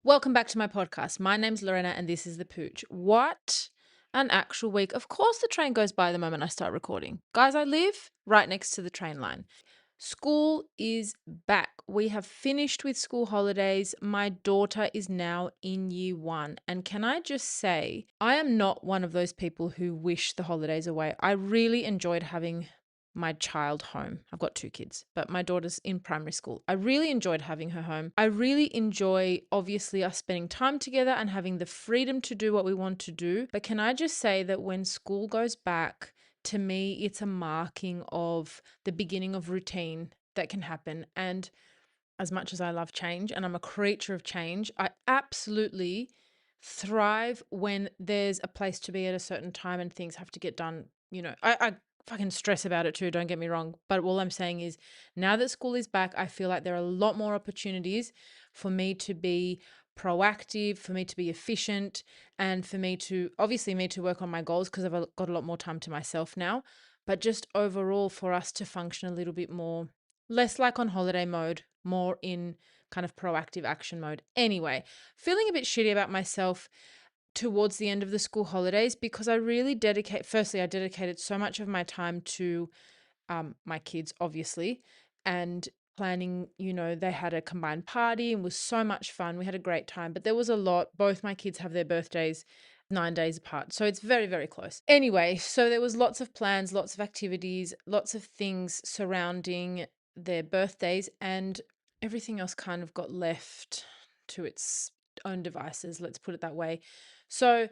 Welcome back to my podcast. My name's Lorena and this is the Pooch. What an actual week. Of course, the train goes by the moment I start recording. Guys, I live right next to the train line. School is back. We have finished with school holidays. My daughter is now in year one. And can I just say, I am not one of those people who wish the holidays away. I really enjoyed having my child home. I've got two kids, but my daughter's in primary school. I really enjoyed having her home. I really enjoy, obviously, us spending time together and having the freedom to do what we want to do. But can I just say that when school goes back, to me, it's a marking of the beginning of routine that can happen. And as much as I love change and I'm a creature of change, I absolutely thrive when there's a place to be at a certain time and things have to get done. I fucking stress about it too, don't get me wrong. But all I'm saying is now that school is back, I feel like there are a lot more opportunities for me to be proactive, for me to be efficient, and for me to work on my goals because I've got a lot more time to myself now. But just overall for us to function a little bit more, less like on holiday mode, more in kind of proactive action mode. Anyway, feeling a bit shitty about myself towards the end of the school holidays because I dedicated so much of my time to my kids, obviously, and planning, they had a combined party and was so much fun. We had a great time, but there was a lot. Both my kids have their birthdays 9 days apart. So it's very, very close. Anyway, so there was lots of plans, lots of activities, lots of things surrounding their birthdays, and everything else kind of got left to its own devices, let's put it that way. So,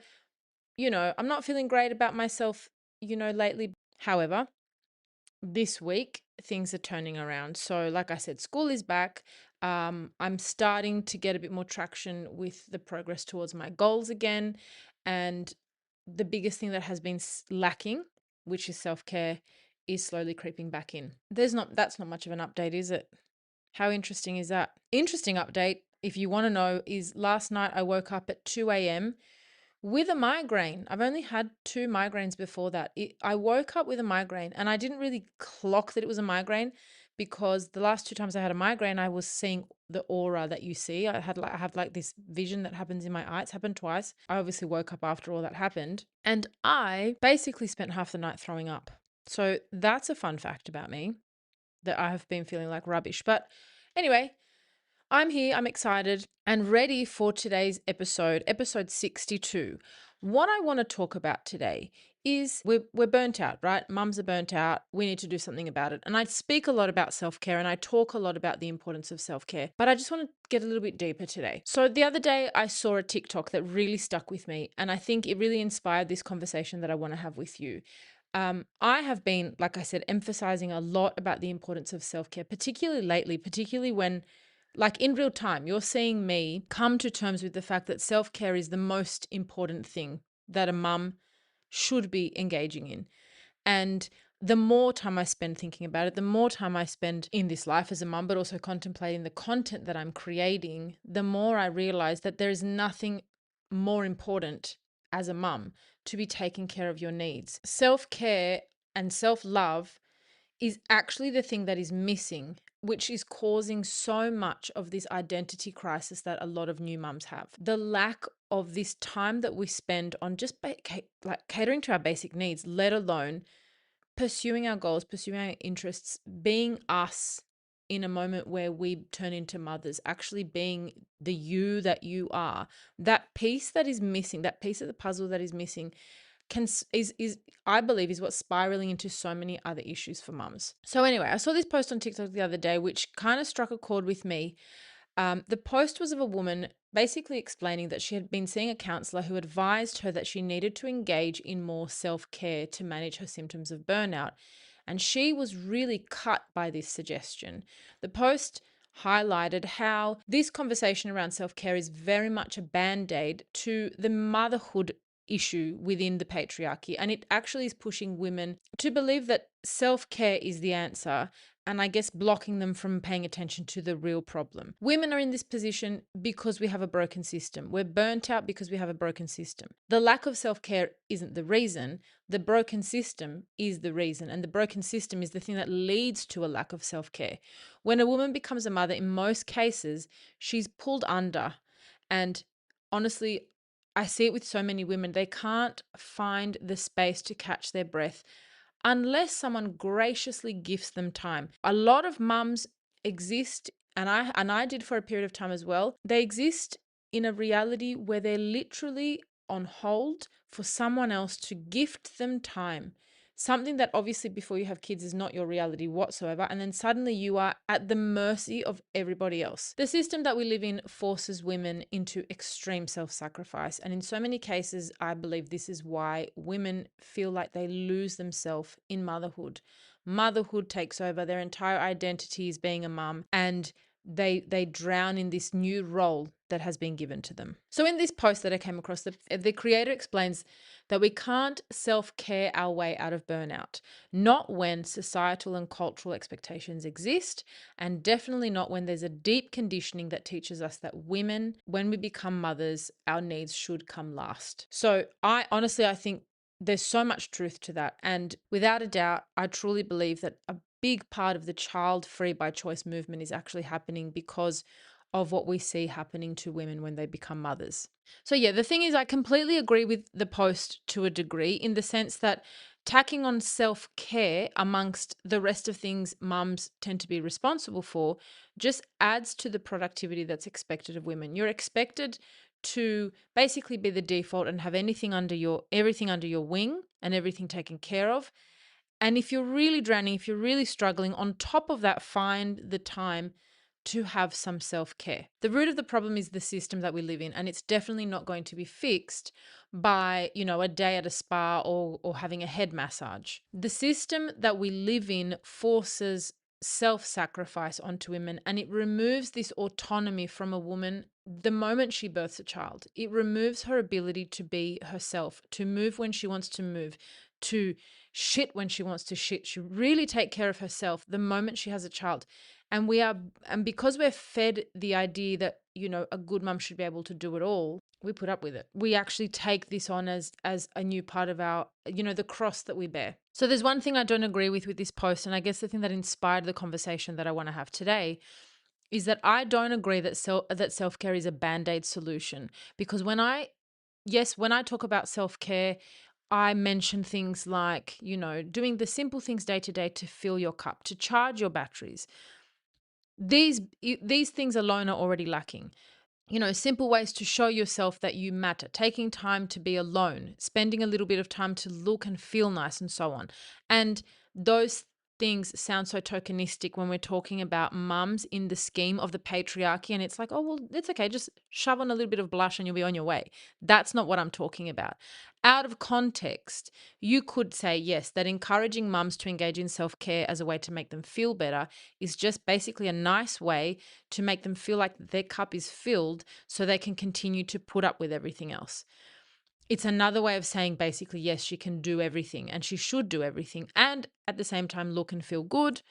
I'm not feeling great about myself, lately. However, this week things are turning around. So, like I said, school is back. I'm starting to get a bit more traction with the progress towards my goals again. And the biggest thing that has been lacking, which is self-care, is slowly creeping back in. That's not much of an update, is it? How interesting is that? Interesting update, if you want to know, is last night I woke up at 2 a.m. with a migraine. I've only had two migraines before that. I woke up with a migraine and I didn't really clock that it was a migraine because the last two times I had a migraine, I was seeing the aura that you see. I have like this vision that happens in my eye. It's happened twice. I obviously woke up after all that happened and I basically spent half the night throwing up. So that's a fun fact about me, that I have been feeling like rubbish. But anyway, I'm here, I'm excited and ready for today's episode 62. What I want to talk about today is we're burnt out, right? Mums are burnt out. We need to do something about it. And I speak a lot about self-care and I talk a lot about the importance of self-care, but I just want to get a little bit deeper today. So the other day I saw a TikTok that really stuck with me and I think it really inspired this conversation that I want to have with you. I have been, like I said, emphasizing a lot about the importance of self-care, particularly lately, particularly when, like in real time, you're seeing me come to terms with the fact that self-care is the most important thing that a mum should be engaging in. And the more time I spend thinking about it, the more time I spend in this life as a mum, but also contemplating the content that I'm creating, the more I realize that there is nothing more important as a mum to be taking care of your needs. Self-care and self-love is actually the thing that is missing, which is causing so much of this identity crisis that a lot of new mums have. The lack of this time that we spend on just like catering to our basic needs, let alone pursuing our goals, pursuing our interests, being us in a moment where we turn into mothers, actually being the you that you are. That piece that is missing, that piece of the puzzle that is missing, is I believe is what's spiraling into so many other issues for mums. So anyway, I saw this post on TikTok the other day which kind of struck a chord with me. The post was of a woman basically explaining that she had been seeing a counselor who advised her that she needed to engage in more self-care to manage her symptoms of burnout, and she was really cut by this suggestion. The post highlighted how this conversation around self-care is very much a band-aid to the motherhood issue within the patriarchy, and it actually is pushing women to believe that self-care is the answer, and I guess blocking them from paying attention to the real problem. Women are in this position because we have a broken system. We're burnt out because we have a broken system. The lack of self-care isn't the reason. The broken system is the reason, and the broken system is the thing that leads to a lack of self-care. When a woman becomes a mother, in most cases, she's pulled under And honestly, I see it with so many women. They can't find the space to catch their breath unless someone graciously gifts them time. A lot of mums exist, and I did for a period of time as well. They exist in a reality where they're literally on hold for someone else to gift them time. Something that obviously before you have kids is not your reality whatsoever. And then suddenly you are at the mercy of everybody else. The system that we live in forces women into extreme self sacrifice. And in so many cases, I believe this is why women feel like they lose themselves in motherhood. Motherhood takes over their entire identity as being a mum, and they drown in this new role that has been given to them. So in this post that I came across, the creator explains that we can't self-care our way out of burnout, not when societal and cultural expectations exist, and definitely not when there's a deep conditioning that teaches us that women, when we become mothers, our needs should come last. So I think there's so much truth to that. And without a doubt, I truly believe that a big part of the child free by choice movement is actually happening because of what we see happening to women when they become mothers. So, yeah, the thing is, I completely agree with the post to a degree in the sense that tacking on self care amongst the rest of things mums tend to be responsible for just adds to the productivity that's expected of women. You're expected to basically be the default and have everything under your wing and everything taken care of. And if you're really drowning, if you're really struggling, on top of that, find the time to have some self care. The root of the problem is the system that we live in, and it's definitely not going to be fixed by, a day at a spa or having a head massage. The system that we live in forces self sacrifice onto women, and it removes this autonomy from a woman the moment she births a child. It removes her ability to be herself, to move when she wants to move, to shit when she wants to shit. She really take care of herself the moment she has a child. And because we're fed the idea that, a good mum should be able to do it all, we put up with it. We actually take this on as a new part of our, the cross that we bear. So there's one thing I don't agree with this post, and I guess the thing that inspired the conversation that I want to have today is that I don't agree that self-care is a band-aid solution, because when I talk about self-care, I mention things like, doing the simple things day to day to fill your cup, to charge your batteries. These things alone are already lacking. Simple ways to show yourself that you matter, taking time to be alone, spending a little bit of time to look and feel nice, and so on. And those things sound so tokenistic when we're talking about mums in the scheme of the patriarchy. And it's like, oh, well, it's okay. Just shove on a little bit of blush and you'll be on your way. That's not what I'm talking about. Out of context, you could say, yes, that encouraging mums to engage in self care as a way to make them feel better is just basically a nice way to make them feel like their cup is filled so they can continue to put up with everything else. It's another way of saying basically, yes, she can do everything and she should do everything, and at the same time look and feel good,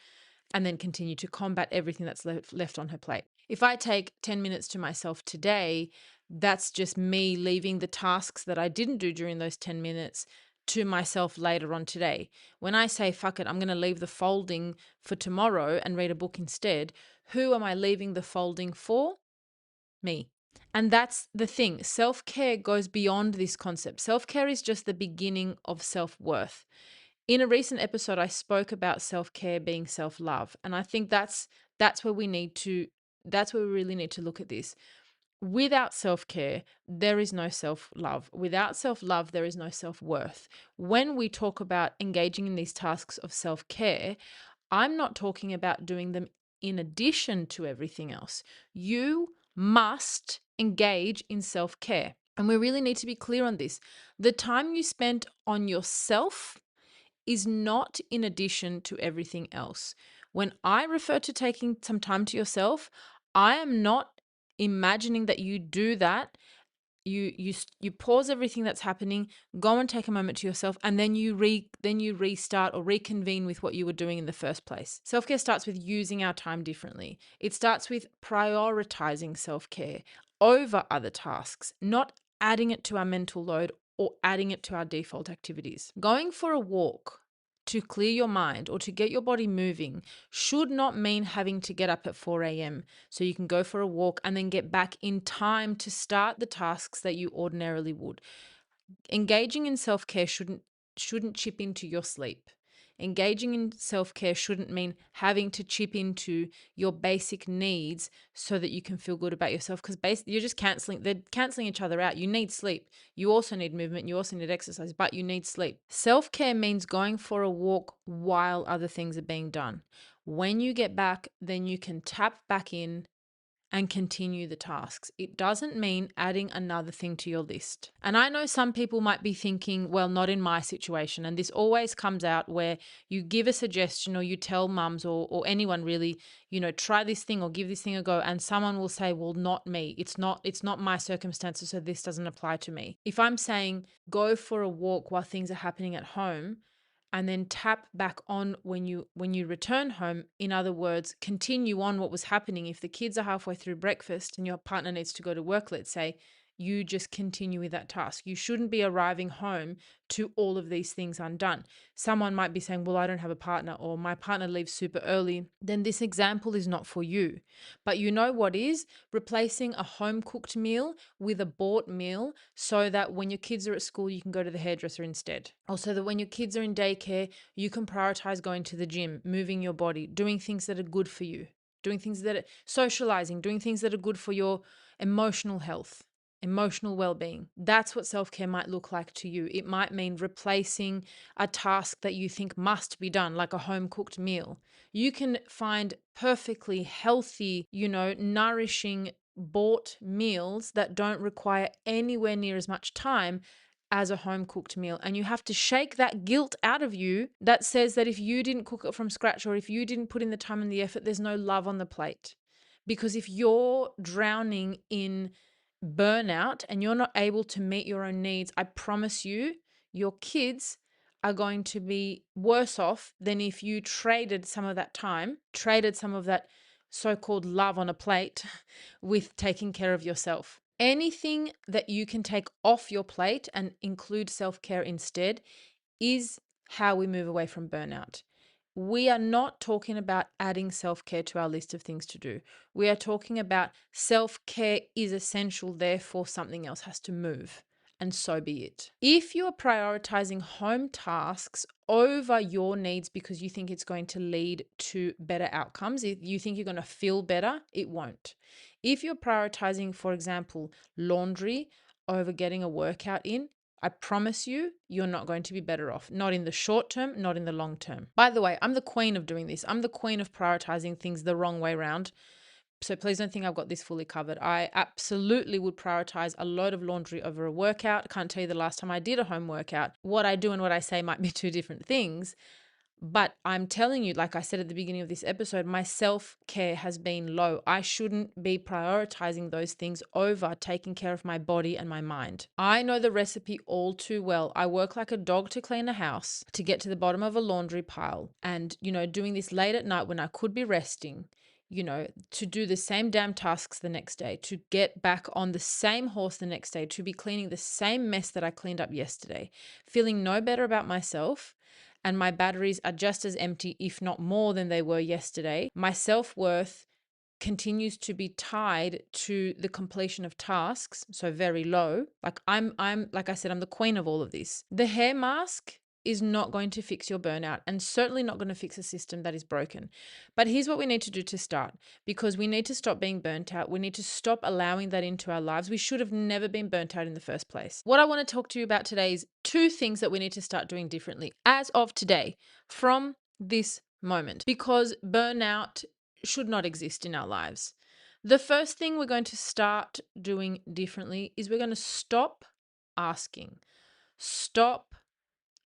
and then continue to combat everything that's left on her plate. If I take 10 minutes to myself today, that's just me leaving the tasks that I didn't do during those 10 minutes to myself later on today. When I say, fuck it, I'm going to leave the folding for tomorrow and read a book instead, who am I leaving the folding for? Me. And that's the thing. Self-care goes beyond this concept. Self-care is just the beginning of self-worth. In a recent episode, I spoke about self-care being self-love. And I think that's where we really need to look at this. Without self-care, there is no self-love. Without self-love, there is no self-worth. When we talk about engaging in these tasks of self-care, I'm not talking about doing them in addition to everything else. You must engage in self-care. And we really need to be clear on this. The time you spend on yourself is not in addition to everything else. When I refer to taking some time to yourself, I am not imagining that you do that. You pause everything that's happening, go and take a moment to yourself, and then you restart or reconvene with what you were doing in the first place. Self-care starts with using our time differently. It starts with prioritizing self-care over other tasks, not adding it to our mental load or adding it to our default activities. Going for a walk to clear your mind or to get your body moving should not mean having to get up at 4 a.m. so you can go for a walk and then get back in time to start the tasks that you ordinarily would. Engaging in self-care shouldn't chip into your sleep. Engaging in self-care shouldn't mean having to chip into your basic needs so that you can feel good about yourself, because you're just they're canceling each other out. You need sleep. You also need movement. You also need exercise, but you need sleep. Self-care means going for a walk while other things are being done. When you get back, then you can tap back in and continue the tasks. It doesn't mean adding another thing to your list. And I know some people might be thinking, well, not in my situation. And this always comes out where you give a suggestion or you tell mums or anyone really, try this thing or give this thing a go. And someone will say, well, not me. It's not my circumstances, so this doesn't apply to me. If I'm saying go for a walk while things are happening at home, and then tap back on when you return home. In other words, continue on what was happening. If the kids are halfway through breakfast and your partner needs to go to work, let's say, you just continue with that task. You shouldn't be arriving home to all of these things undone. Someone might be saying, well, I don't have a partner, or my partner leaves super early. Then this example is not for you. But you know what is? Replacing a home cooked meal with a bought meal so that when your kids are at school, you can go to the hairdresser instead. Also, that when your kids are in daycare, you can prioritize going to the gym, moving your body, doing things that are good for you, doing things that are socializing, doing things that are good for your emotional health, emotional well-being. That's what self-care might look like to you. It might mean replacing a task that you think must be done, like a home-cooked meal. You can find perfectly healthy, nourishing bought meals that don't require anywhere near as much time as a home cooked meal. And you have to shake that guilt out of you that says that if you didn't cook it from scratch or if you didn't put in the time and the effort, there's no love on the plate. Because if you're drowning in burnout and you're not able to meet your own needs, I promise you, your kids are going to be worse off than if you traded some of that time, traded some of that so-called love on a plate with taking care of yourself. Anything that you can take off your plate and include self-care instead is how we move away from burnout. We are not talking about adding self-care to our list of things to do. We are talking about self-care is essential, therefore something else has to move. And so be it. If you're prioritizing home tasks over your needs because you think it's going to lead to better outcomes, if you think you're going to feel better, it won't. If you're prioritizing, for example, laundry over getting a workout in, I promise you, you're not going to be better off. Not in the short term, not in the long term. By the way, I'm the queen of doing this. I'm the queen of prioritizing things the wrong way around. So please don't think I've got this fully covered. I absolutely would prioritize a load of laundry over a workout. I can't tell you the last time I did a home workout. What I do and what I say might be two different things. But I'm telling you, like I said at the beginning of this episode, my self-care has been low. I shouldn't be prioritizing those things over taking care of my body and my mind. I know the recipe all too well. I work like a dog to clean a house, to get to the bottom of a laundry pile. And, doing this late at night when I could be resting, to do the same damn tasks the next day, to get back on the same horse the next day, to be cleaning the same mess that I cleaned up yesterday, feeling no better about myself. And my batteries are just as empty, if not more than they were yesterday. My self-worth continues to be tied to the completion of tasks, so very low. Like like I said, I'm the queen of all of this. The hair mask is not going to fix your burnout and certainly not going to fix a system that is broken. But here's what we need to do to start, because we need to stop being burnt out. We need to stop allowing that into our lives. We should have never been burnt out in the first place. What I want to talk to you about today is two things that we need to start doing differently as of today, from this moment, because burnout should not exist in our lives. The first thing we're going to start doing differently is we're going to stop asking. Stop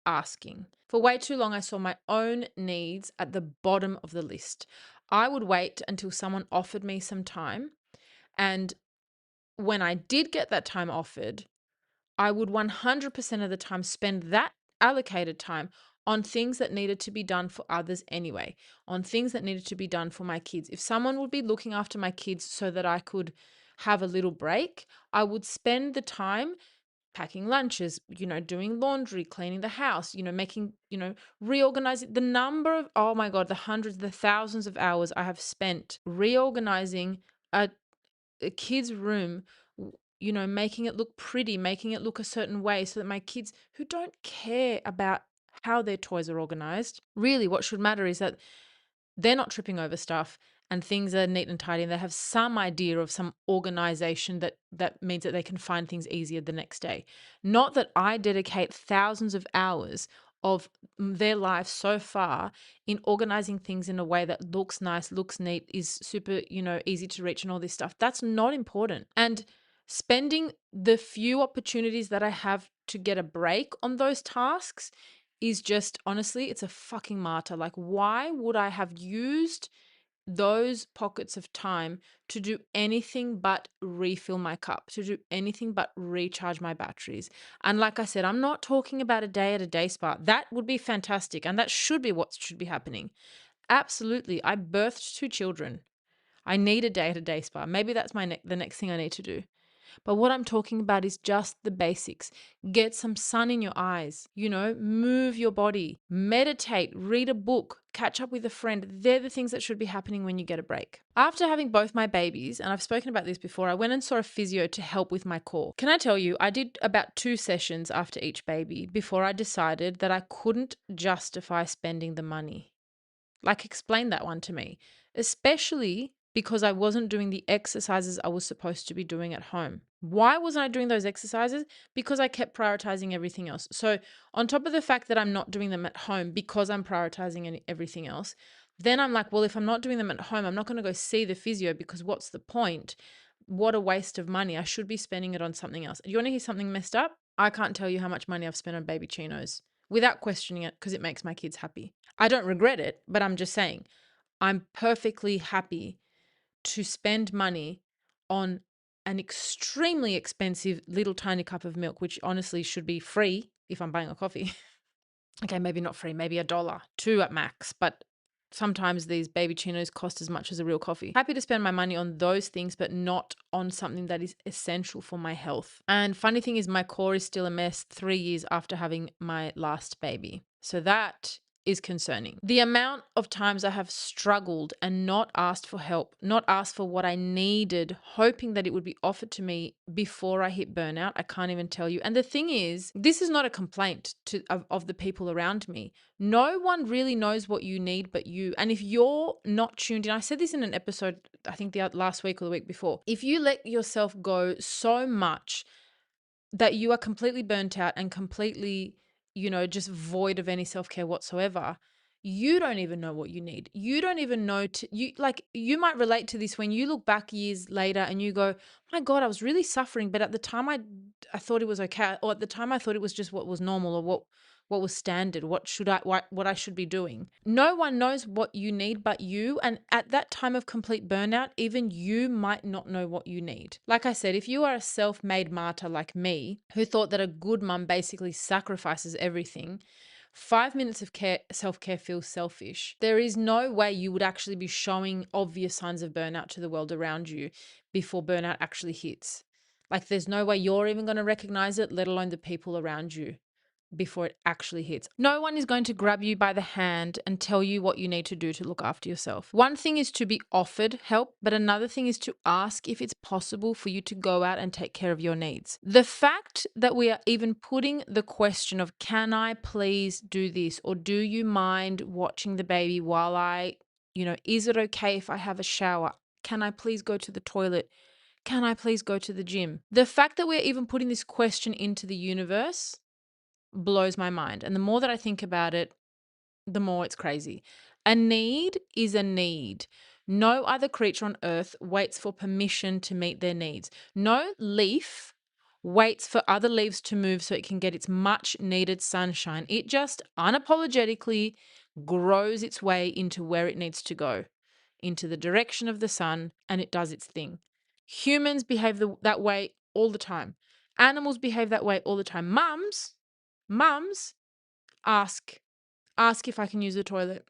asking. For way too long, I saw my own needs at the bottom of the list. I would wait until someone offered me some time. And when I did get that time offered, I would 100% of the time spend that allocated time on things that needed to be done for others anyway, on things that needed to be done for my kids. If someone would be looking after my kids so that I could have a little break, I would spend the time packing lunches, doing laundry, cleaning the house, making, reorganizing the number of, oh my God, the hundreds, the thousands of hours I have spent reorganizing a, a kid's room, making it look pretty, making it look a certain way so that my kids who don't care about how their toys are organized, really what should matter is that they're not tripping over stuff and things are neat and tidy and they have some idea of some organization that means that they can find things easier the next day. Not that I dedicate thousands of hours of their life so far in organizing things in a way that looks nice, looks neat, is super, easy to reach and all this stuff. That's not important. And spending the few opportunities that I have to get a break on those tasks is just, honestly, it's a fucking martyr. Like, why would I have used those pockets of time to do anything but refill my cup, to do anything but recharge my batteries? And like I said, I'm not talking about a day at a day spa. That would be fantastic. And that should be what should be happening. Absolutely. I birthed 2 children. I need a day at a day spa. Maybe that's the next thing I need to do. But what I'm talking about is just the basics. Get some sun in your eyes, move your body, meditate, read a book, catch up with a friend. They're the things that should be happening when you get a break. After having both my babies, and I've spoken about this before, I went and saw a physio to help with my core. Can I tell you, I did about 2 sessions after each baby before I decided that I couldn't justify spending the money. Like, explain that one to me, especially because I wasn't doing the exercises I was supposed to be doing at home. Why wasn't I doing those exercises? Because I kept prioritizing everything else. So, on top of the fact that I'm not doing them at home because I'm prioritizing everything else, then I'm like, well, if I'm not doing them at home, I'm not going to go see the physio because what's the point? What a waste of money. I should be spending it on something else. You want to hear something messed up? I can't tell you how much money I've spent on baby chinos without questioning it because it makes my kids happy. I don't regret it, but I'm just saying I'm perfectly happy to spend money on an extremely expensive little tiny cup of milk, which honestly should be free if I'm buying a coffee. Okay, maybe not free, maybe $1, 2 at max, but sometimes these baby chinos cost as much as a real coffee. Happy to spend my money on those things, but not on something that is essential for my health. And funny thing is, my core is still a mess 3 years after having my last baby. So that is concerning. The amount of times I have struggled and not asked for help, not asked for what I needed, hoping that it would be offered to me before I hit burnout, I can't even tell you. And the thing is, this is not a complaint of the people around me. No one really knows what you need but you. And if you're not tuned in, I said this in an episode, I think the last week or the week before, if you let yourself go so much that you are completely burnt out and completely, just void of any self-care whatsoever, you don't even know what you need. You don't even know you might relate to this when you look back years later and you go, my God, I was really suffering, but at the time I thought it was okay, or at the time I thought it was just what was normal, or what was standard, what I should be doing. No one knows what you need but you, and at that time of complete burnout, even you might not know what you need. Like I said, if you are a self-made martyr like me, who thought that a good mum basically sacrifices everything, 5 minutes of self-care feels selfish. There is no way you would actually be showing obvious signs of burnout to the world around you before burnout actually hits. Like, there's no way you're even going to recognize it, let alone the people around you, before it actually hits. No one is going to grab you by the hand and tell you what you need to do to look after yourself. One thing is to be offered help, but another thing is to ask if it's possible for you to go out and take care of your needs. The fact that we are even putting the question of, can I please do this? Or do you mind watching the baby while is it okay if I have a shower? Can I please go to the toilet? Can I please go to the gym? The fact that we're even putting this question into the universe blows my mind. And the more that I think about it, the more it's crazy. A need is a need. No other creature on earth waits for permission to meet their needs. No leaf waits for other leaves to move so it can get its much needed sunshine. It just unapologetically grows its way into where it needs to go, into the direction of the sun, and it does its thing. Humans behave that way all the time. Animals behave that way all the time. Mums ask if I can use the toilet.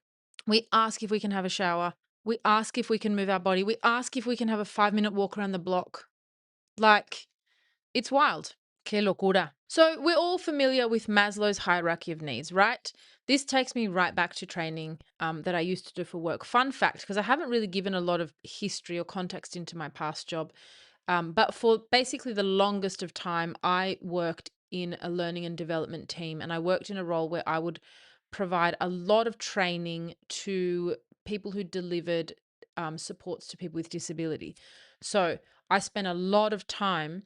We ask if we can have a shower. We ask if we can move our body. We ask if we can have a 5-minute walk around the block. Like, it's wild. Que locura. So, we're all familiar with Maslow's hierarchy of needs, right? This takes me right back to training that I used to do for work. Fun fact, because I haven't really given a lot of history or context into my past job. But for basically the longest of time, I worked in a learning and development team, and I worked in a role where I would provide a lot of training to people who delivered supports to people with disability. So I spent a lot of time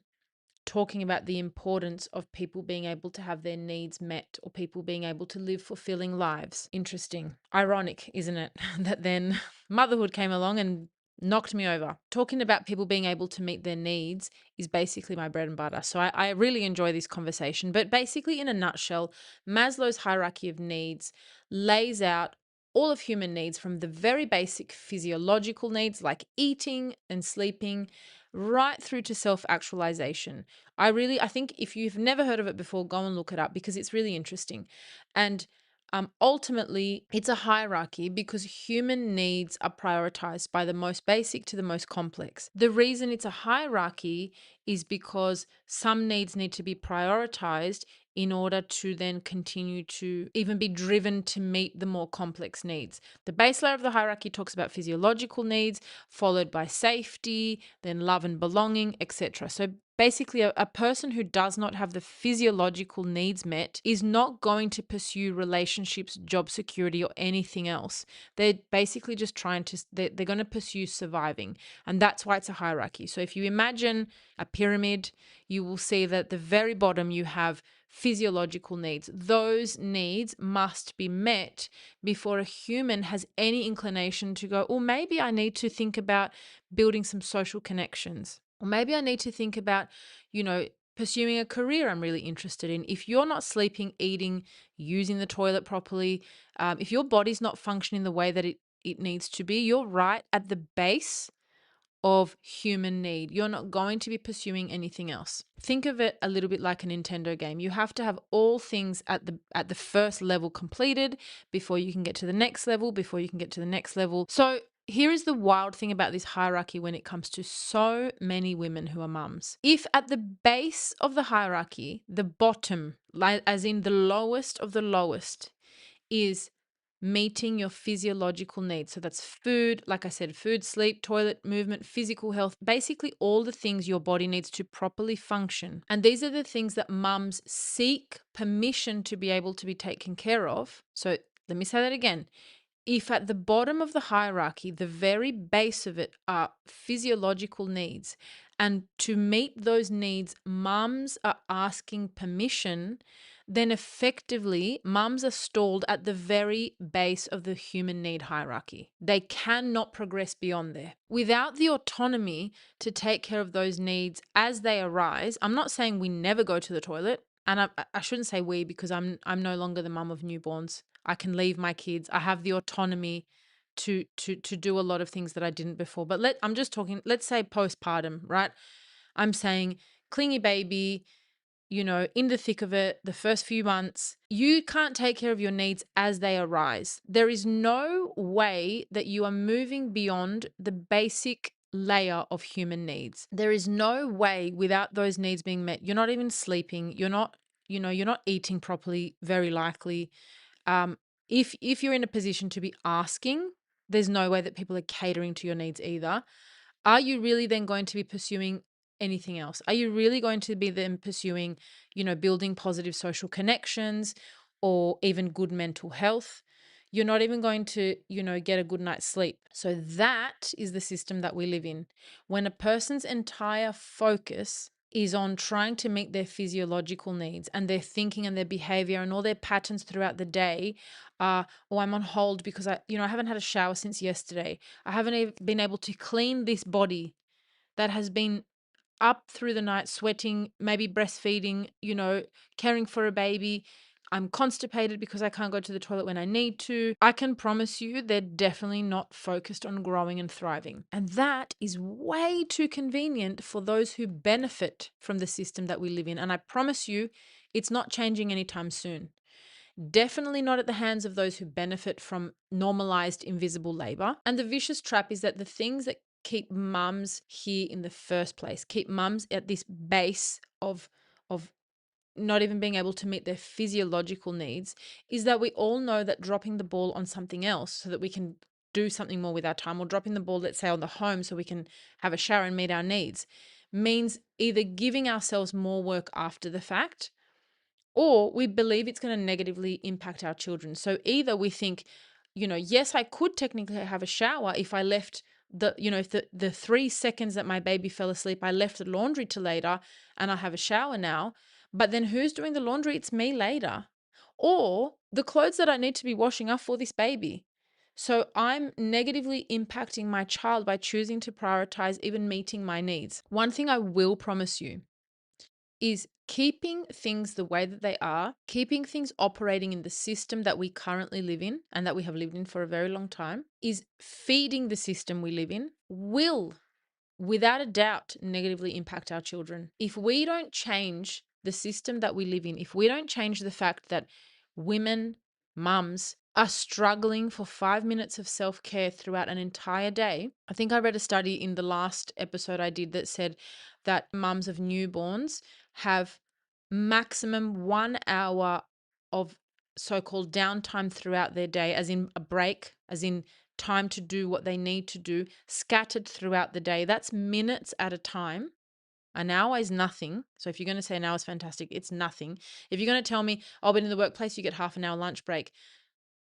talking about the importance of people being able to have their needs met or people being able to live fulfilling lives. Interesting. Ironic, isn't it? That then motherhood came along and knocked me over. Talking about people being able to meet their needs is basically my bread and butter. So I really enjoy this conversation. But basically, in a nutshell, Maslow's hierarchy of needs lays out all of human needs from the very basic physiological needs like eating and sleeping right through to self-actualization. I think if you've never heard of it before, go and look it up because it's really interesting. And ultimately, it's a hierarchy because human needs are prioritized by the most basic to the most complex. The reason it's a hierarchy is because some needs need to be prioritized in order to then continue to even be driven to meet the more complex needs. The base layer of the hierarchy talks about physiological needs, followed by safety, then love and belonging, etc. So basically, a person who does not have the physiological needs met is not going to pursue relationships, job security, or anything else. They're basically just they're going to pursue surviving. And that's why it's a hierarchy. So if you imagine a pyramid, you will see that at the very bottom you have physiological needs. Those needs must be met before a human has any inclination to go, oh, maybe I need to think about building some social connections. Or maybe I need to think about, pursuing a career I'm really interested in. If you're not sleeping, eating, using the toilet properly, if your body's not functioning the way that it needs to be, you're right at the base of human need. You're not going to be pursuing anything else. Think of it a little bit like a Nintendo game. You have to have all things at the first level completed before you can get to the next level, before you can get to the next level. So here is the wild thing about this hierarchy when it comes to so many women who are mums. If at the base of the hierarchy, the bottom, as in the lowest of the lowest, is meeting your physiological needs. So that's food, like I said, food, sleep, toilet, movement, physical health, basically all the things your body needs to properly function. And these are the things that mums seek permission to be able to be taken care of. So let me say that again. If at the bottom of the hierarchy, the very base of it are physiological needs, and to meet those needs, mums are asking permission, then effectively mums are stalled at the very base of the human need hierarchy. They cannot progress beyond there. Without the autonomy to take care of those needs as they arise, I'm not saying we never go to the toilet, and I shouldn't say we because I'm no longer the mum of newborns. I can leave my kids. I have the autonomy to do a lot of things that I didn't before. But I'm just talking, let's say postpartum, right? I'm saying clingy baby, in the thick of it, the first few months, you can't take care of your needs as they arise. There is no way that you are moving beyond the basic layer of human needs. There is no way without those needs being met. You're not even sleeping. You're not eating properly, very likely. If you're in a position to be asking, there's no way that people are catering to your needs either. Are you really then going to be pursuing anything else? Are you really going to be then pursuing, building positive social connections or even good mental health? You're not even going to, get a good night's sleep. So that is the system that we live in. When a person's entire focus is on trying to meet their physiological needs and their thinking and their behavior and all their patterns throughout the day are, oh, I'm on hold because I haven't had a shower since yesterday. I haven't been able to clean this body that has been up through the night, sweating, maybe breastfeeding, caring for a baby. I'm constipated because I can't go to the toilet when I need to. I can promise you they're definitely not focused on growing and thriving. And that is way too convenient for those who benefit from the system that we live in. And I promise you, it's not changing anytime soon. Definitely not at the hands of those who benefit from normalized invisible labor. And the vicious trap is that the things that keep mums here in the first place, keep mums at this base of of not even being able to meet their physiological needs, is that we all know that dropping the ball on something else so that we can do something more with our time, or dropping the ball, let's say, on the home so we can have a shower and meet our needs, means either giving ourselves more work after the fact, or we believe it's going to negatively impact our children. So either we think, yes, I could technically have a shower if I left if the 3 seconds that my baby fell asleep, I left the laundry to later and I have a shower now. But then who's doing the laundry? It's me later. Or the clothes that I need to be washing are for this baby. So I'm negatively impacting my child by choosing to prioritize even meeting my needs. One thing I will promise you is keeping things the way that they are, keeping things operating in the system that we currently live in and that we have lived in for a very long time, is feeding the system we live in will, without a doubt, negatively impact our children. If we don't change the system that we live in, if we don't change the fact that women, mums, are struggling for 5 minutes of self-care throughout an entire day. I think I read a study in the last episode I did that said that mums of newborns have maximum 1 hour of so-called downtime throughout their day, as in a break, as in time to do what they need to do, scattered throughout the day. That's minutes at a time. An hour is nothing. So if you're going to say an hour is fantastic, it's nothing. If you're going to tell me, oh, but in the workplace you get half an hour lunch break,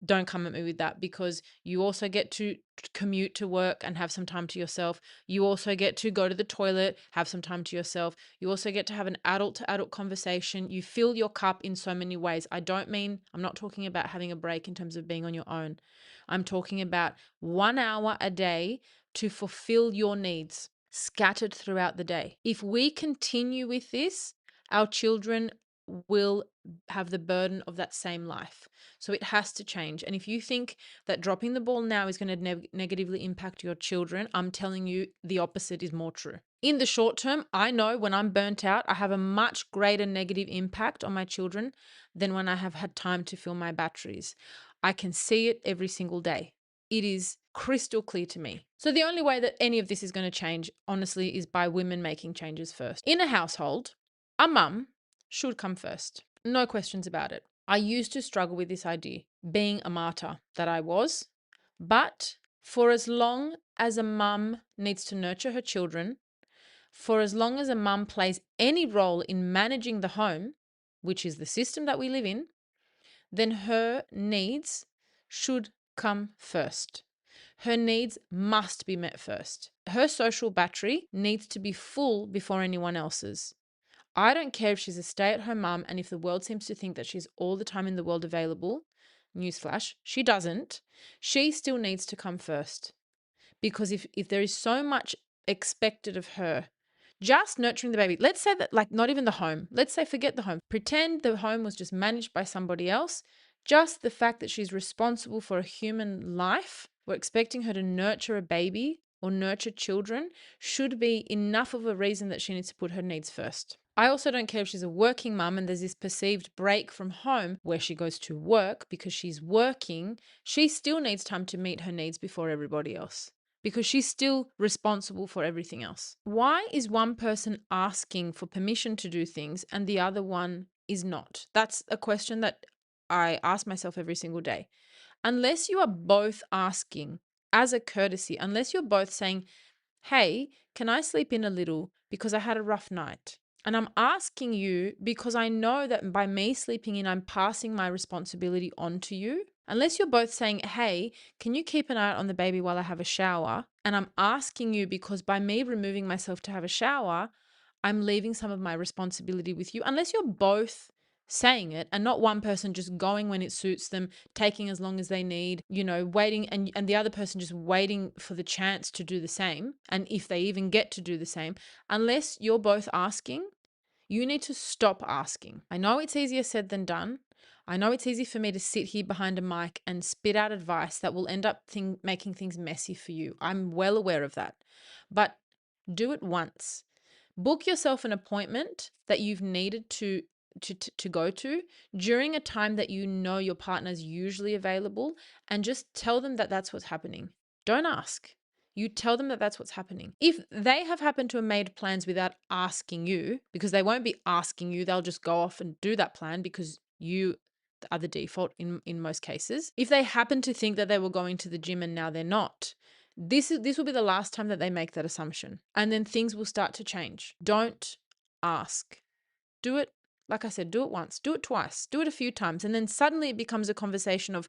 don't come at me with that, because you also get to commute to work and have some time to yourself. You also get to go to the toilet, have some time to yourself. You also get to have an adult to adult conversation. You fill your cup in so many ways. I'm not talking about having a break in terms of being on your own. I'm talking about 1 hour a day to fulfill your needs scattered throughout the day. If we continue with this, our children will have the burden of that same life. So it has to change. And if you think that dropping the ball now is going to negatively impact your children, I'm telling you the opposite is more true. In the short term, I know when I'm burnt out, I have a much greater negative impact on my children than when I have had time to fill my batteries. I can see it every single day. It is crystal clear to me. So the only way that any of this is going to change, honestly, is by women making changes first. In a household, a mum should come first. No questions about it. I used to struggle with this idea, being a martyr that I was. But for as long as a mum needs to nurture her children, for as long as a mum plays any role in managing the home, which is the system that we live in, then her needs should come first. Her needs must be met first. Her social battery needs to be full before anyone else's. I don't care if she's a stay-at-home mum and if the world seems to think that she's all the time in the world available. Newsflash, she doesn't. She still needs to come first. Because if there is so much expected of her, just nurturing the baby, let's say that, like, not even the home, let's say forget the home, pretend the home was just managed by somebody else, just the fact that she's responsible for a human life, we're expecting her to nurture a baby or nurture children, should be enough of a reason that she needs to put her needs first. I also don't care if she's a working mum and there's this perceived break from home where she goes to work because she's working, she still needs time to meet her needs before everybody else, because she's still responsible for everything else. Why is one person asking for permission to do things and the other one is not? That's a question that I ask myself every single day. Unless you are both asking as a courtesy, unless you're both saying, hey, can I sleep in a little because I had a rough night? And I'm asking you because I know that by me sleeping in, I'm passing my responsibility on to you. Unless you're both saying, hey, can you keep an eye out on the baby while I have a shower? And I'm asking you because by me removing myself to have a shower, I'm leaving some of my responsibility with you. Unless you're both saying it and not one person just going when it suits them, taking as long as they need, waiting, and the other person just waiting for the chance to do the same. And if they even get to do the same, unless you're both asking, you need to stop asking. I know it's easier said than done. I know it's easy for me to sit here behind a mic and spit out advice that will end up making things messy for you. I'm well aware of that. But do it once. Book yourself an appointment that you've needed to go to during a time that you know your partner's usually available, and just tell them that that's what's happening. Don't ask. You tell them that that's what's happening. If they have happened to have made plans without asking you, because they won't be asking you, they'll just go off and do that plan because you are the default in most cases. If they happen to think that they were going to the gym and now they're not, this will be the last time that they make that assumption. And then things will start to change. Don't ask. Do it, like I said, do it once, do it twice, do it a few times. And then suddenly it becomes a conversation of,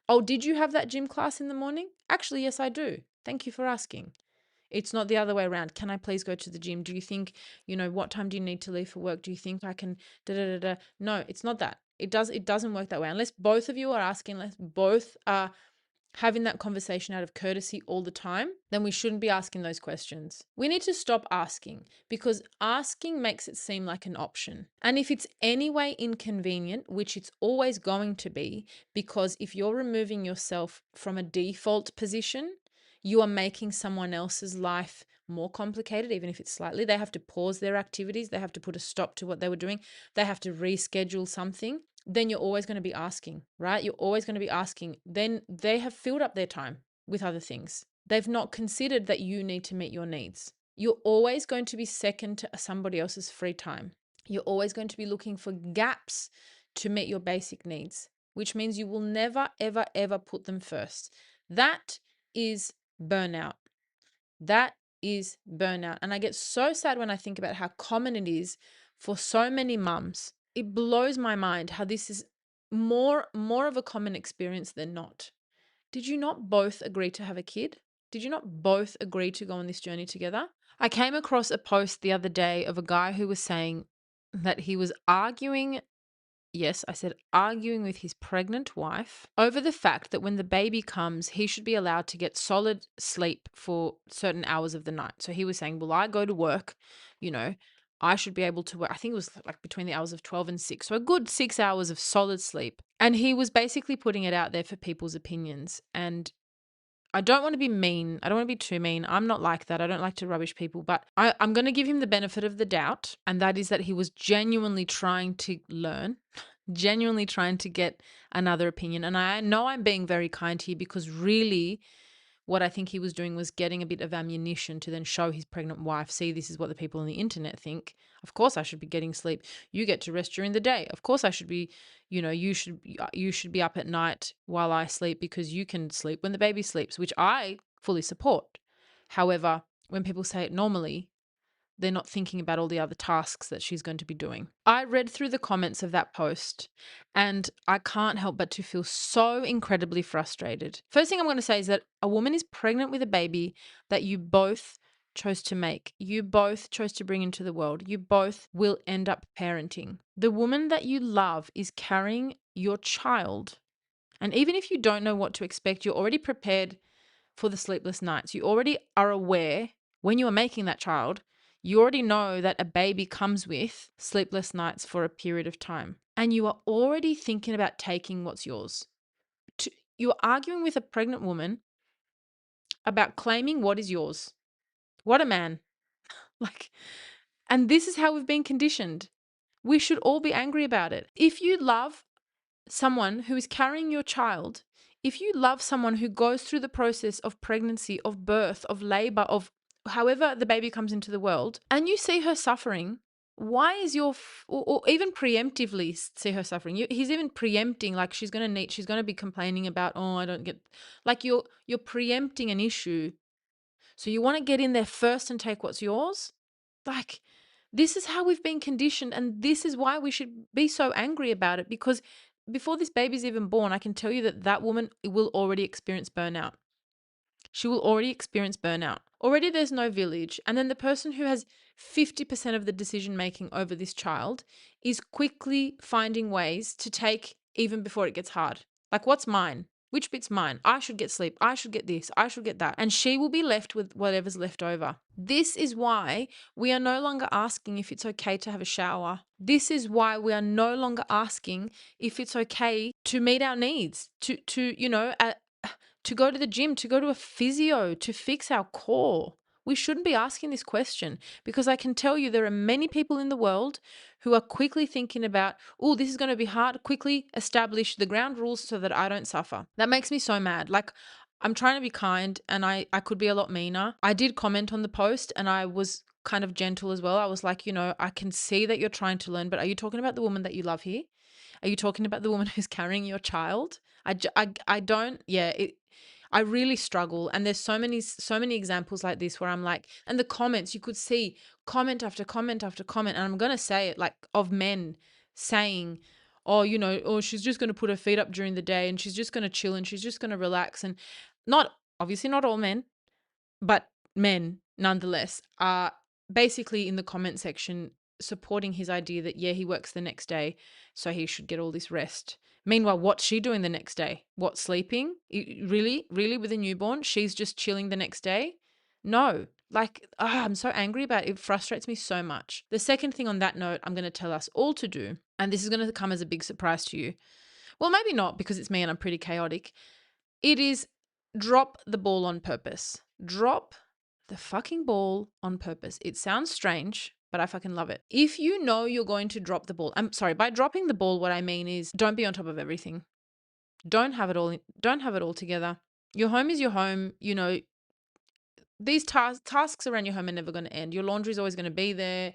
oh, did you have that gym class in the morning? Actually, yes, I do. Thank you for asking. It's not the other way around. Can I please go to the gym? Do you think, what time do you need to leave for work? Do you think I can da da da da? No, it's not that. It doesn't work that way. Unless both of you are asking, unless both are having that conversation out of courtesy all the time, then we shouldn't be asking those questions. We need to stop asking, because asking makes it seem like an option. And if it's any way inconvenient, which it's always going to be, because if you're removing yourself from a default position, you are making someone else's life more complicated, even if it's slightly. They have to pause their activities. They have to put a stop to what they were doing. They have to reschedule something. Then you're always going to be asking, right? You're always going to be asking. Then they have filled up their time with other things. They've not considered that you need to meet your needs. You're always going to be second to somebody else's free time. You're always going to be looking for gaps to meet your basic needs, which means you will never, ever, ever put them first. That is burnout. That is burnout. And I get so sad when I think about how common it is for so many mums. It blows my mind how this is more of a common experience than not. Did you not both agree to have a kid? Did you not both agree to go on this journey together? I came across a post the other day of a guy who was saying that he was arguing, yes, I said arguing with his pregnant wife over the fact that when the baby comes, he should be allowed to get solid sleep for certain hours of the night. So he was saying, well, I go to work, I should be able to work. I think it was like between the hours of 12 and 6. So a good 6 hours of solid sleep. And he was basically putting it out there for people's opinions. And I don't want to be mean. I don't want to be too mean. I'm not like that. I don't like to rubbish people, but I'm going to give him the benefit of the doubt. And that is that he was genuinely trying to learn, genuinely trying to get another opinion. And I know I'm being very kind here, because really what I think he was doing was getting a bit of ammunition to then show his pregnant wife, see, this is what the people on the internet think. Of course I should be getting sleep. You get to rest during the day. Of course I should be, you should be up at night while I sleep, because you can sleep when the baby sleeps, which I fully support. However, when people say it normally, they're not thinking about all the other tasks that she's going to be doing. I read through the comments of that post and I can't help but to feel so incredibly frustrated. First thing I'm going to say is that a woman is pregnant with a baby that you both chose to make. You both chose to bring into the world. You both will end up parenting. The woman that you love is carrying your child. And even if you don't know what to expect, you're already prepared for the sleepless nights. You already are aware when you are making that child, you already know that a baby comes with sleepless nights for a period of time. And you are already thinking about taking what's yours. You're arguing with a pregnant woman about claiming what is yours. What a man. And this is how we've been conditioned. We should all be angry about it. If you love someone who is carrying your child, if you love someone who goes through the process of pregnancy, of birth, of labor, of however the baby comes into the world, and you see her suffering, why is or even preemptively see her suffering? He's even preempting, like she's going to be complaining about, oh, I don't get, like you're preempting an issue. So you want to get in there first and take what's yours? Like, this is how we've been conditioned, and this is why we should be so angry about it, because before this baby's even born, I can tell you that that woman will already experience burnout. She will already experience burnout. Already there's no village. And then the person who has 50% of the decision making over this child is quickly finding ways to take even before it gets hard. Like, what's mine? Which bit's mine? I should get sleep. I should get this. I should get that. And she will be left with whatever's left over. This is why we are no longer asking if it's okay to have a shower. This is why we are no longer asking if it's okay to meet our needs, to go to the gym, to go to a physio, to fix our core. We shouldn't be asking this question, because I can tell you there are many people in the world who are quickly thinking about, oh, this is going to be hard, quickly establish the ground rules so that I don't suffer. That makes me so mad. Like, I'm trying to be kind, and I could be a lot meaner. I did comment on the post and I was kind of gentle as well. I was like, I can see that you're trying to learn, but are you talking about the woman that you love here? Are you talking about the woman who's carrying your child? I don't, yeah, I really struggle. And there's so many examples like this where I'm like, and the comments, you could see comment after comment after comment. And I'm going to say it, like, of men saying, oh, oh, she's just going to put her feet up during the day and she's just going to chill and she's just going to relax. And obviously not all men, but men nonetheless are basically in the comment section supporting his idea that, yeah, he works the next day, so he should get all this rest. Meanwhile, what's she doing the next day? What, sleeping? Really? Really, with a newborn? She's just chilling the next day? No. Like, I'm so angry about it. It frustrates me so much. The second thing on that note, I'm going to tell us all to do, and this is going to come as a big surprise to you. Well, maybe not, because it's me and I'm pretty chaotic. It is drop the ball on purpose. Drop the fucking ball on purpose. It sounds strange, but I fucking love it. If you know you're going to drop the ball, I'm sorry, by dropping the ball, what I mean is don't be on top of everything. Don't have it all together. Your home is your home. These tasks around your home are never going to end. Your laundry is always going to be there.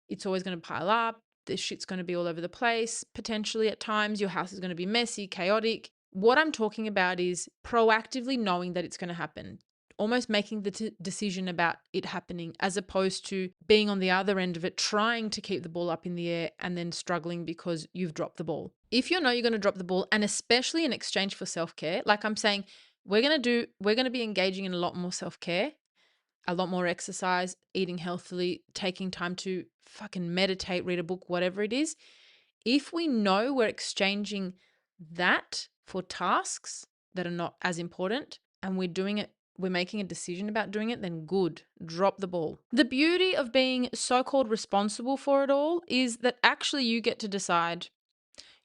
It's always going to pile up. This shit's going to be all over the place. Potentially at times, your house is going to be messy, chaotic. What I'm talking about is proactively knowing that it's going to happen, almost making the decision about it happening, as opposed to being on the other end of it, trying to keep the ball up in the air and then struggling because you've dropped the ball. If you know you're going to drop the ball, and especially in exchange for self-care, like I'm saying, we're going to be engaging in a lot more self-care, a lot more exercise, eating healthily, taking time to fucking meditate, read a book, whatever it is. If we know we're exchanging that for tasks that are not as important and we're making a decision about doing it, then good, drop the ball. The beauty of being so-called responsible for it all is that actually you get to decide.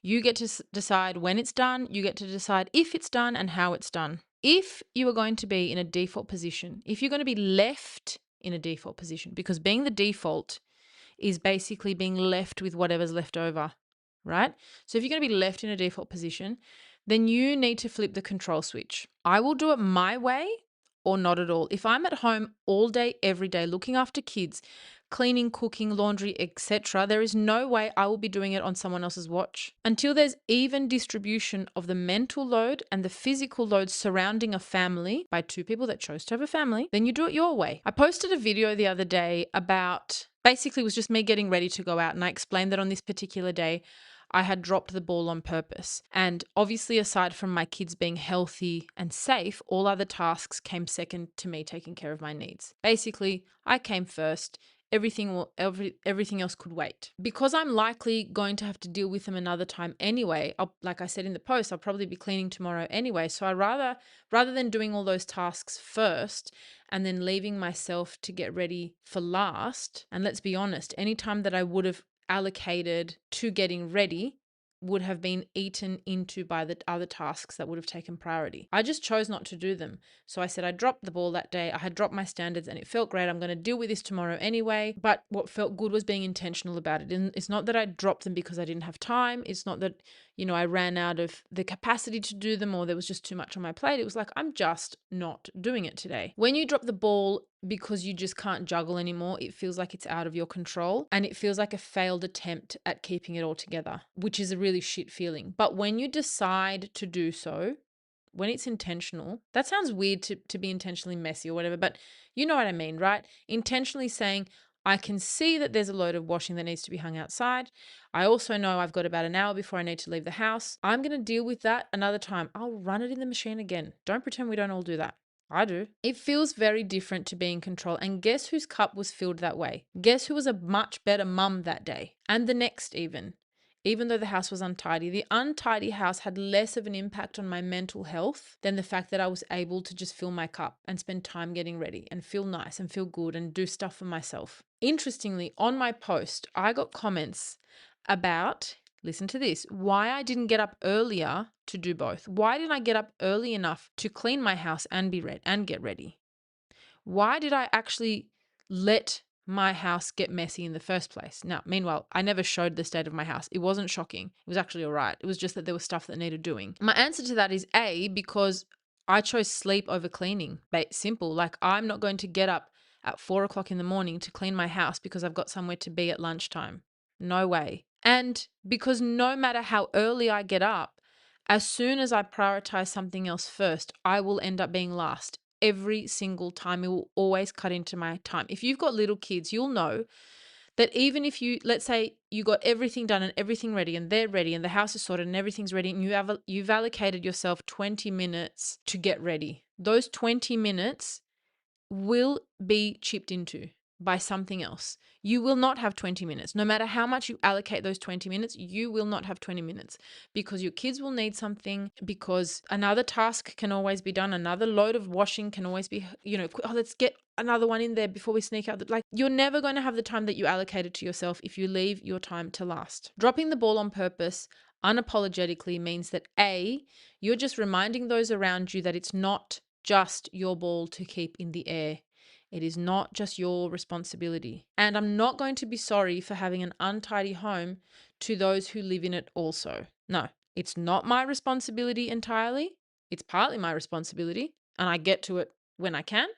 You get to decide when it's done. You get to decide if it's done and how it's done. If you are going to be in a default position, if you're going to be left in a default position, because being the default is basically being left with whatever's left over, right? So if you're going to be left in a default position, then you need to flip the control switch. I will do it my way or not at all. If I'm at home all day, every day, looking after kids, cleaning, cooking, laundry, etc., there is no way I will be doing it on someone else's watch. Until there's even distribution of the mental load and the physical load surrounding a family by two people that chose to have a family, then you do it your way. I posted a video the other day about, basically it was just me getting ready to go out, and I explained that on this particular day I had dropped the ball on purpose. And obviously, aside from my kids being healthy and safe, all other tasks came second to me taking care of my needs. Basically, I came first. Everything else could wait. Because I'm likely going to have to deal with them another time anyway. Like I said in the post, I'll probably be cleaning tomorrow anyway. So I rather than doing all those tasks first and then leaving myself to get ready for last. And let's be honest, any time that I would have allocated to getting ready would have been eaten into by the other tasks that would have taken priority. I just chose not to do them. So I said I dropped the ball that day. I had dropped my standards and it felt great. I'm going to deal with this tomorrow anyway. But what felt good was being intentional about it. And it's not that I dropped them because I didn't have time. It's not that, I ran out of the capacity to do them or there was just too much on my plate. It was like, I'm just not doing it today. When you drop the ball because you just can't juggle anymore, it feels like it's out of your control and it feels like a failed attempt at keeping it all together, which is a really shit feeling. But when you decide to do so, when it's intentional, that sounds weird to be intentionally messy or whatever, but you know what I mean, right? Intentionally saying, I can see that there's a load of washing that needs to be hung outside. I also know I've got about an hour before I need to leave the house. I'm going to deal with that another time. I'll run it in the machine again. Don't pretend we don't all do that. I do. It feels very different to be in control. And guess whose cup was filled that way? Guess who was a much better mum that day? And the next even though the house was untidy. The untidy house had less of an impact on my mental health than the fact that I was able to just fill my cup and spend time getting ready and feel nice and feel good and do stuff for myself. Interestingly, on my post, I got comments about, listen to this, why I didn't get up earlier to do both. Why didn't I get up early enough to clean my house and get ready? Why did I actually let my house get messy in the first place? Now, meanwhile, I never showed the state of my house. It wasn't shocking. It was actually all right. It was just that there was stuff that needed doing. My answer to that is A, because I chose sleep over cleaning. Simple. Like, I'm not going to get up at 4 o'clock in the morning to clean my house because I've got somewhere to be at lunchtime. No way. And because no matter how early I get up, as soon as I prioritize something else first, I will end up being last every single time. It will always cut into my time. If you've got little kids, you'll know that even if you, let's say you got everything done and everything ready and they're ready and the house is sorted and everything's ready and you've allocated yourself 20 minutes to get ready. Those 20 minutes will be chipped into by something else. You will not have 20 minutes. No matter how much you allocate those 20 minutes, you will not have 20 minutes because your kids will need something, because another task can always be done. Another load of washing can always be, let's get another one in there before we sneak out. Like, you're never going to have the time that you allocated to yourself if you leave your time to last. Dropping the ball on purpose unapologetically means that A, you're just reminding those around you that it's not just your ball to keep in the air. It is not just your responsibility. And I'm not going to be sorry for having an untidy home to those who live in it also. No, it's not my responsibility entirely. It's partly my responsibility, and I get to it when I can,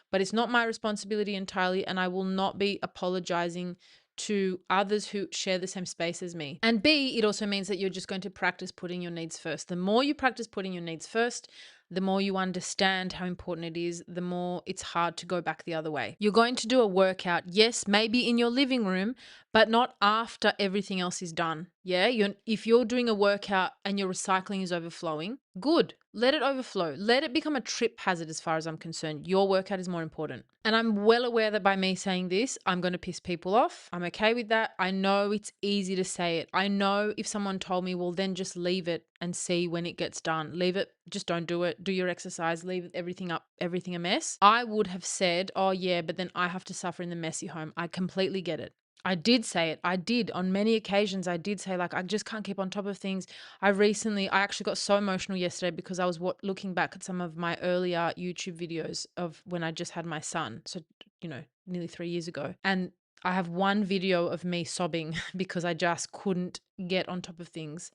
but it's not my responsibility entirely, and I will not be apologizing to others who share the same space as me. And B, it also means that you're just going to practice putting your needs first. The more you practice putting your needs first, the more you understand how important it is, the more it's hard to go back the other way. You're going to do a workout, yes, maybe in your living room, but not after everything else is done. Yeah, if you're doing a workout and your recycling is overflowing, good. Let it overflow. Let it become a trip hazard as far as I'm concerned. Your workout is more important. And I'm well aware that by me saying this, I'm going to piss people off. I'm okay with that. I know it's easy to say it. I know if someone told me, well, then just leave it and see when it gets done. Leave it. Just don't do it. Do your exercise. Leave everything a mess. I would have said, oh yeah, but then I have to suffer in the messy home. I completely get it. I did say it. I did. On many occasions, I did say, like, I just can't keep on top of things. I actually got so emotional yesterday because I was looking back at some of my earlier YouTube videos of when I just had my son. So, nearly 3 years ago. And I have one video of me sobbing because I just couldn't get on top of things.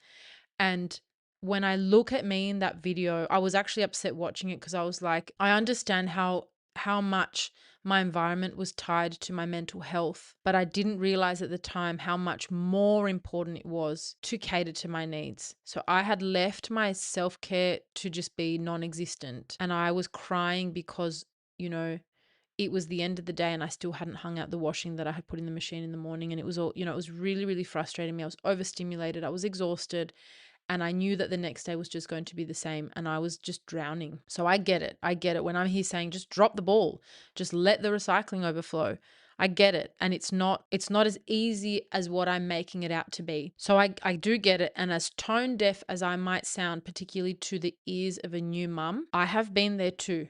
And when I look at me in that video, I was actually upset watching it because I was like, I understand how much my environment was tied to my mental health, but I didn't realize at the time how much more important it was to cater to my needs. So I had left my self-care to just be non-existent, and I was crying because, it was the end of the day and I still hadn't hung out the washing that I had put in the machine in the morning, and it was all, it was really, really frustrating me. I was overstimulated, I was exhausted, and I knew that the next day was just going to be the same, and I was just drowning. So I get it. I get it when I'm here saying just drop the ball, just let the recycling overflow. I get it. And it's not as easy as what I'm making it out to be. So I do get it. And as tone deaf as I might sound, particularly to the ears of a new mum, I have been there too.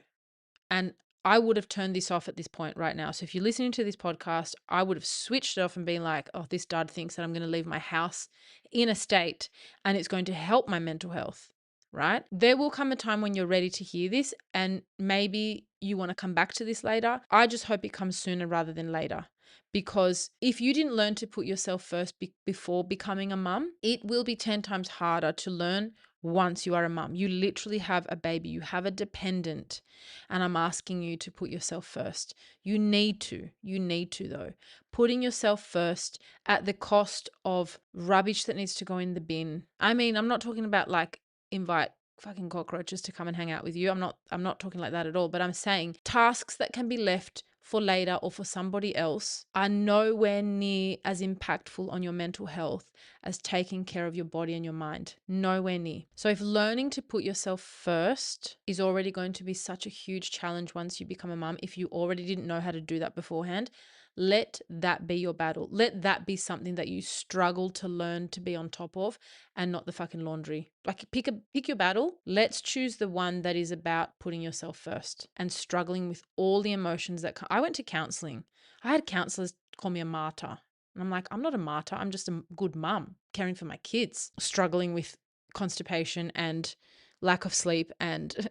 And I would have turned this off at this point right now. So if you're listening to this podcast, I would have switched it off and been like, oh, this dad thinks that I'm going to leave my house in a state and it's going to help my mental health, right? There will come a time when you're ready to hear this, and maybe you want to come back to this later. I just hope it comes sooner rather than later. Because if you didn't learn to put yourself first before becoming a mum, it will be 10 times harder to learn once you are a mum. You literally have a baby, you have a dependent, and I'm asking you to put yourself first. You need to though. Putting yourself first at the cost of rubbish that needs to go in the bin. I mean, I'm not talking about like invite fucking cockroaches to come and hang out with you. I'm not talking like that at all, but I'm saying tasks that can be left for later or for somebody else are nowhere near as impactful on your mental health as taking care of your body and your mind. Nowhere near. So if learning to put yourself first is already going to be such a huge challenge once you become a mum, if you already didn't know how to do that beforehand, let that be your battle. Let that be something that you struggle to learn to be on top of, and not the fucking laundry. Like, pick your battle. Let's choose the one that is about putting yourself first and struggling with all the emotions that I went to counseling. I had counselors call me a martyr. And I'm like, I'm not a martyr. I'm just a good mum caring for my kids, struggling with constipation and lack of sleep and,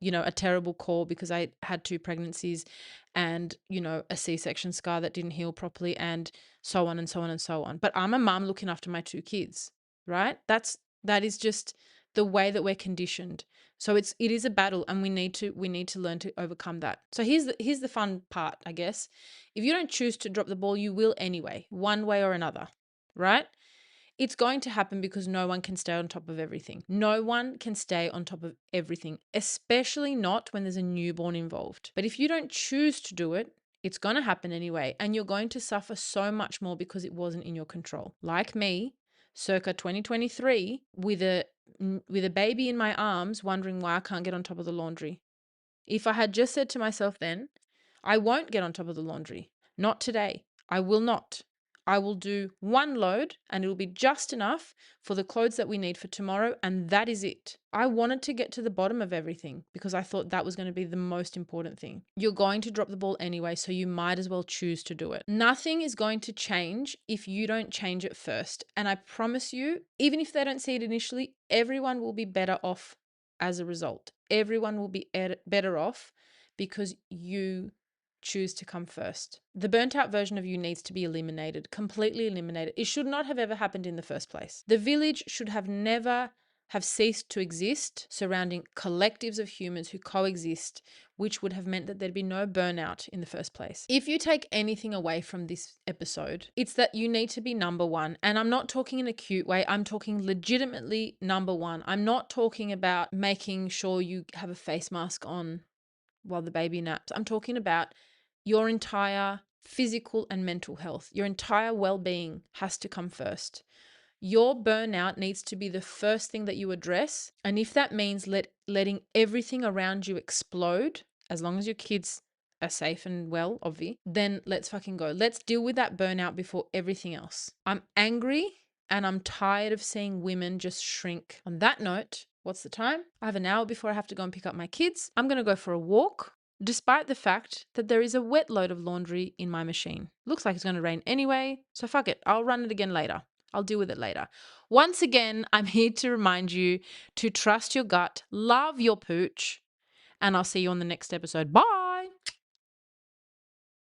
a terrible core because I had 2 pregnancies and, a C-section scar that didn't heal properly, and so on and so on and so on. But I'm a mum looking after my 2 kids, right? That is just the way that we're conditioned. So it is a battle, and we need to learn to overcome that. So here's the fun part, I guess. If you don't choose to drop the ball, you will anyway, one way or another, right? It's going to happen because no one can stay on top of everything. No one can stay on top of everything, especially not when there's a newborn involved. But if you don't choose to do it, it's going to happen anyway, and you're going to suffer so much more because it wasn't in your control. Like me, circa 2023, with a baby in my arms, wondering why I can't get on top of the laundry. If I had just said to myself then, I won't get on top of the laundry. Not today. I will not. I will do one load and it will be just enough for the clothes that we need for tomorrow, and that is it. I wanted to get to the bottom of everything because I thought that was going to be the most important thing. You're going to drop the ball anyway, so you might as well choose to do it. Nothing is going to change if you don't change it first. And I promise you, even if they don't see it initially, everyone will be better off as a result. Everyone will be better off because you choose to come first. The burnt out version of you needs to be eliminated, completely eliminated. It should not have ever happened in the first place. The village should have never have ceased to exist surrounding collectives of humans who coexist, which would have meant that there'd be no burnout in the first place. If you take anything away from this episode, it's that you need to be number one. And I'm not talking in a cute way. I'm talking legitimately number one. I'm not talking about making sure you have a face mask on while the baby naps. I'm talking about your entire physical and mental health. Your entire well-being has to come first. Your burnout needs to be the first thing that you address. And if that means letting everything around you explode, as long as your kids are safe and well, obvi, then let's fucking go. Let's deal with that burnout before everything else. I'm angry and I'm tired of seeing women just shrink. On that note, what's the time? I have an hour before I have to go and pick up my kids. I'm going to go for a walk, despite the fact that there is a wet load of laundry in my machine. Looks like it's going to rain anyway, so fuck it. I'll run it again later. I'll deal with it later. Once again, I'm here to remind you to trust your gut, love your pooch, and I'll see you on the next episode. Bye.